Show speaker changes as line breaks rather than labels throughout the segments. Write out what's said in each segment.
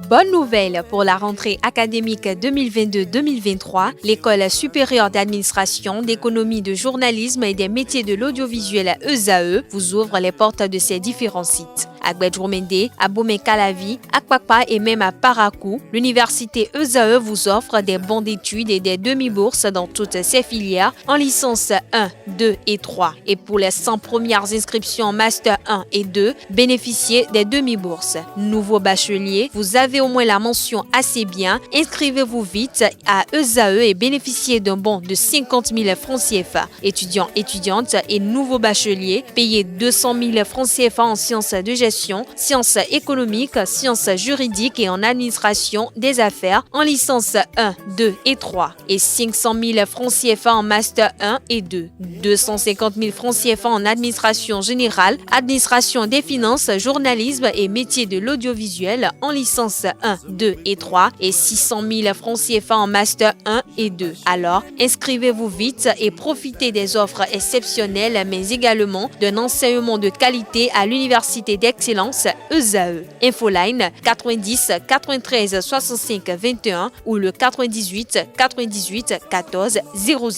Bonne nouvelle pour la rentrée académique 2022-2023, l'École supérieure d'administration, d'économie, de journalisme et des métiers de l'audiovisuel ESAE vous ouvre les portes de ses différents sites. À Gbedjourmende, à Bomé-Calavi, à Kpakpa et même à Parakou, l'université ESAE vous offre des bons d'études et des demi-bourses dans toutes ses filières en licence 1, 2 et 3. Et pour les 100 premières inscriptions en master 1 et 2, bénéficiez des demi-bourses. Nouveau bachelier, vous avez au moins la mention assez bien, inscrivez-vous vite à ESAE et bénéficiez d'un bon de 50 000 francs CFA. Étudiants, étudiantes et nouveaux bacheliers, payez 200 000 francs CFA en sciences de gestion, sciences économiques, sciences juridiques et en administration des affaires en licence 1, 2 et 3 et 500 000 francs CFA en master 1 et 2, 250 000 francs CFA en administration générale, administration des finances, journalisme et métiers de l'audiovisuel en licence 1, 2 et 3 et 600 000 francs CFA en master 1 et 2. Alors, inscrivez-vous vite et profitez des offres exceptionnelles mais également d'un enseignement de qualité à l'université d'excellence ESAE. Infoline 90 93 65 21 ou le 98 98 14 00.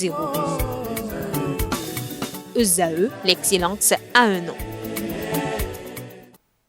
ESAE, l'excellence a un nom.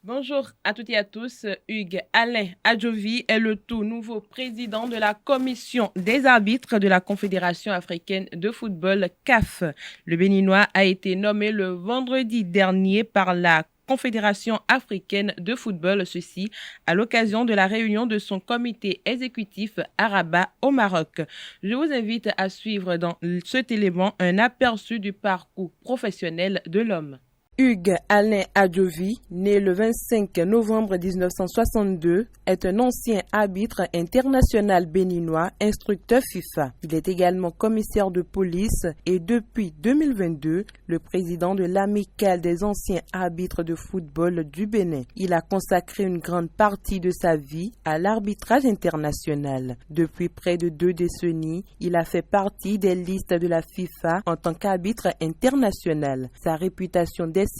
Bonjour à toutes et à tous. Hugues Alain Adjovi est le tout nouveau président de la commission des arbitres de la Confédération africaine de football CAF. Le Béninois a été nommé le vendredi dernier par la Confédération africaine de football, ceci à l'occasion de la réunion de son comité exécutif à Rabat au Maroc. Je vous invite à suivre dans cet élément un aperçu du parcours professionnel de l'homme.
Hugues Alain Adjovi, né le 25 novembre 1962, est un ancien arbitre international béninois, instructeur FIFA. Il est également commissaire de police et depuis 2022, le président de l'Amicale des anciens arbitres de football du Bénin. Il a consacré une grande partie de sa vie à l'arbitrage international. Depuis près de 2 décennies, il a fait partie des listes de la FIFA en tant qu'arbitre international. Sa réputation d'excellence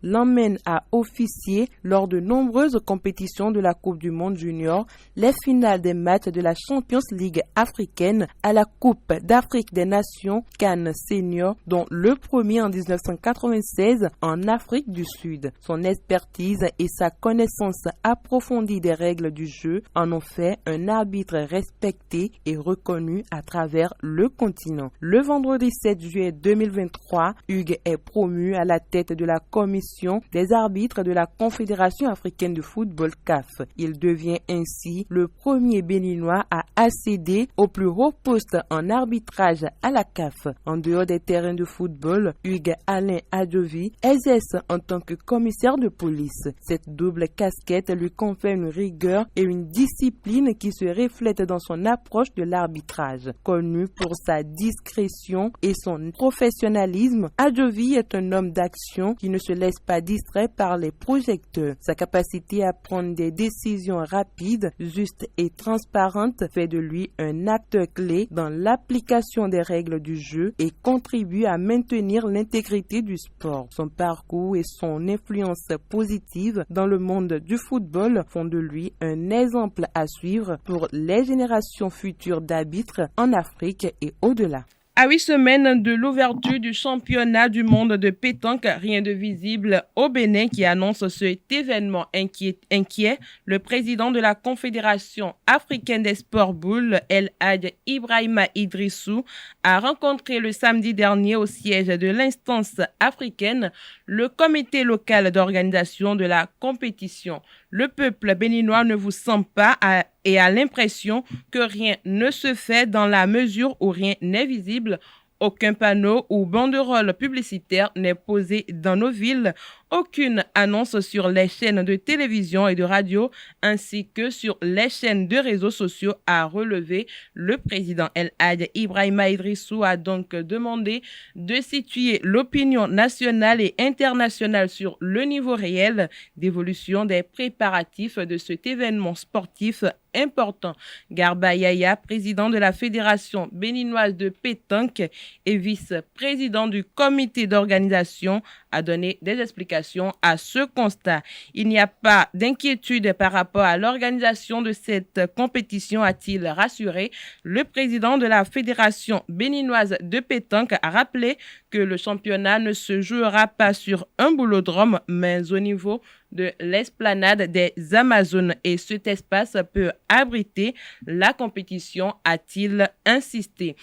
l'emmène à officier lors de nombreuses compétitions de la Coupe du Monde Junior, les finales des matchs de la Champions League africaine à la Coupe d'Afrique des Nations CAN Senior, dont le premier en 1996 en Afrique du Sud. Son expertise et sa connaissance approfondie des règles du jeu en ont fait un arbitre respecté et reconnu à travers le continent. Le vendredi 7 juillet 2023, Hugues est promu à la tête de la commission des arbitres de la Confédération africaine de football CAF. Il devient ainsi le premier béninois à accéder au plus haut poste en arbitrage à la CAF. En dehors des terrains de football, Hugues Alain Adjovi exerce en tant que commissaire de police. Cette double casquette lui confère une rigueur et une discipline qui se reflètent dans son approche de l'arbitrage. Connu pour sa discrétion et son professionnalisme, Adjovi est un homme d'action qui ne se laisse pas distraire par les projecteurs. Sa capacité à prendre des décisions rapides, justes et transparentes fait de lui un acteur clé dans l'application des règles du jeu et contribue à maintenir l'intégrité du sport. Son parcours et son influence positive dans le monde du football font de lui un exemple à suivre pour les générations futures d'arbitres en Afrique et au-delà.
À 8 semaines de l'ouverture du championnat du monde de pétanque, rien de visible au Bénin qui annonce cet événement inquiet. Le président de la Confédération africaine des sports boules, El Hadj Ibrahima Idrissou, a rencontré le samedi dernier au siège de l'instance africaine le comité local d'organisation de la compétition. Le peuple béninois ne vous sent pas et a l'impression que rien ne se fait dans la mesure où rien n'est visible. Aucun panneau ou banderole publicitaire n'est posé dans nos villes. Aucune annonce sur les chaînes de télévision et de radio ainsi que sur les chaînes de réseaux sociaux, a relevé le président. El Hadj Ibrahima Idrissou a donc demandé de situer l'opinion nationale et internationale sur le niveau réel d'évolution des préparatifs de cet événement sportif important. Garba Yaya, président de la Fédération béninoise de pétanque et vice-président du comité d'organisation, a donné des explications à ce constat. Il n'y a pas d'inquiétude par rapport à l'organisation de cette compétition, a-t-il rassuré. Le président de la Fédération béninoise de pétanque a rappelé que le championnat ne se jouera pas sur un boulodrome, mais au niveau de l'esplanade des Amazones, et cet espace peut abriter la compétition, a-t-il insisté.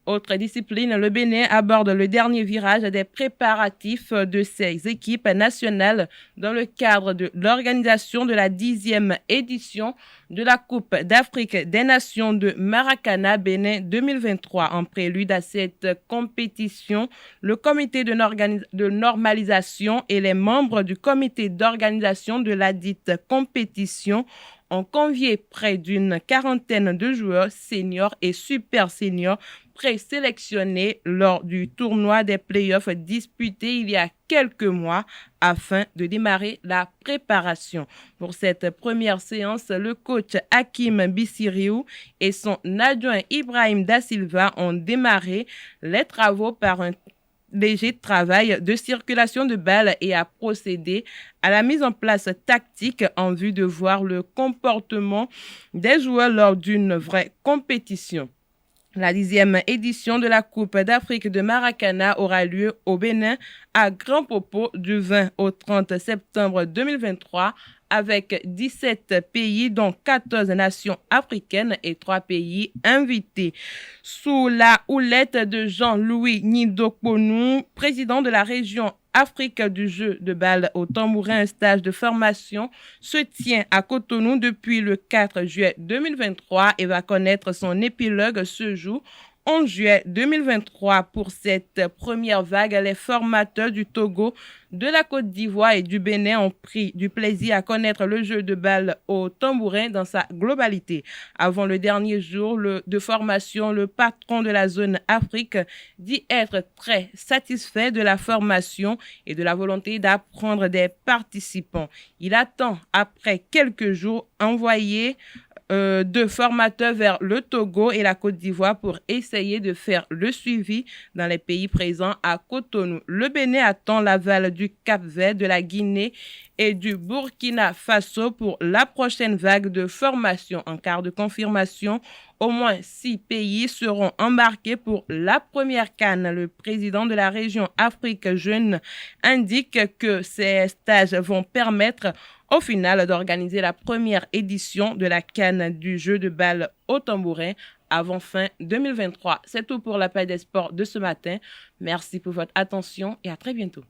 Autre discipline, le Bénin aborde le dernier virage des préparatifs de ses équipes nationales dans le cadre de l'organisation de la 10e édition de la Coupe d'Afrique des Nations de Maracana Bénin 2023. En prélude à cette compétition, le comité de normalisation et les membres du comité d'organisation de la dite compétition ont convié près d'une quarantaine de joueurs seniors et super seniors présélectionnés lors du tournoi des playoffs disputé il y a quelques mois afin de démarrer la préparation. Pour cette première séance, le coach Hakim Bissiriou et son adjoint Ibrahim Da Silva ont démarré les travaux par un léger travail de circulation de balles et a procédé à la mise en place tactique en vue de voir le comportement des joueurs lors d'une vraie compétition. La 10e édition de la Coupe d'Afrique de Maracana aura lieu au Bénin à Grand Popo du 20 au 30 septembre 2023 avec 17 pays dont 14 nations africaines et 3 pays invités. Sous la houlette de Jean-Louis Nidokponou, président de la région Afrique du jeu de balle au tambourin, un stage de formation se tient à Cotonou depuis le 4 juillet 2023 et va connaître son épilogue ce jour. 11 juillet 2023, pour cette première vague, les formateurs du Togo, de la Côte d'Ivoire et du Bénin ont pris du plaisir à connaître le jeu de balle au tambourin dans sa globalité. Avant le dernier jour de formation, le patron de la zone Afrique dit être très satisfait de la formation et de la volonté d'apprendre des participants. Il attend, après quelques jours, envoyer de formateurs vers le Togo et la Côte d'Ivoire pour essayer de faire le suivi dans les pays présents à Cotonou. Le Bénin attend l'aval du Cap-Vert, de la Guinée et du Burkina Faso pour la prochaine vague de formation. En cas de confirmation, au moins 6 pays seront embarqués pour la première CAN. Le président de la région Afrique Jeune indique que ces stages vont permettre au final d'organiser la première édition de la CAN du jeu de balle au tambourin avant fin 2023. C'est tout pour la page des sports de ce matin. Merci pour votre attention et à très bientôt.